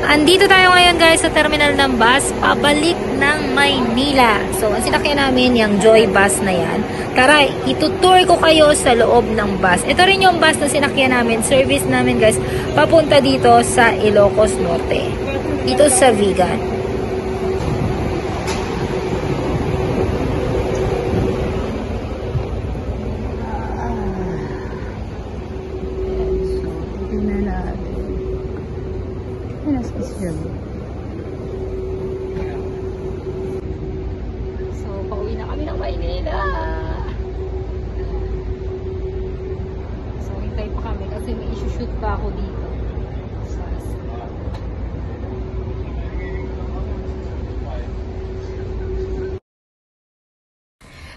Andito tayo ngayon guys sa terminal ng bus, pabalik ng Maynila. So, ang sinakyan namin yung Joy bus na yan. Tara, itutour ko kayo sa loob ng bus. Ito rin yung bus na sinakyan namin, service namin guys, papunta dito sa Ilocos Norte. Dito sa Vigan. So, pauwi na kami ng Maynila. So, hintay pa kami kasi may isushoot pa ako dito.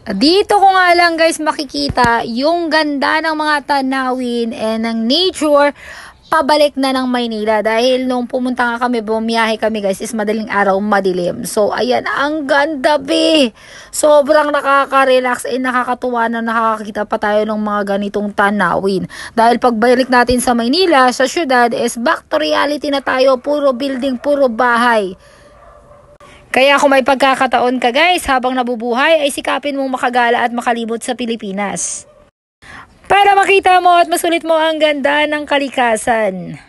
Dito ko nga lang guys makikita yung ganda ng mga tanawin and ng nature pabalik na ng Maynila dahil nung pumunta nga kami, bumiyahe kami guys, is madaling araw, madilim. So, ayan, ang ganda be! Sobrang nakaka-relax and nakakatuwa na nakakakita pa tayo ng mga ganitong tanawin. Dahil pagbalik natin sa Maynila, sa syudad, is back to reality na tayo, puro building, puro bahay. Kaya kung may pagkakataon ka guys, habang nabubuhay, ay sikapin mong makagala at makalibot sa Pilipinas. Para makita mo at masulit mo ang ganda ng kalikasan.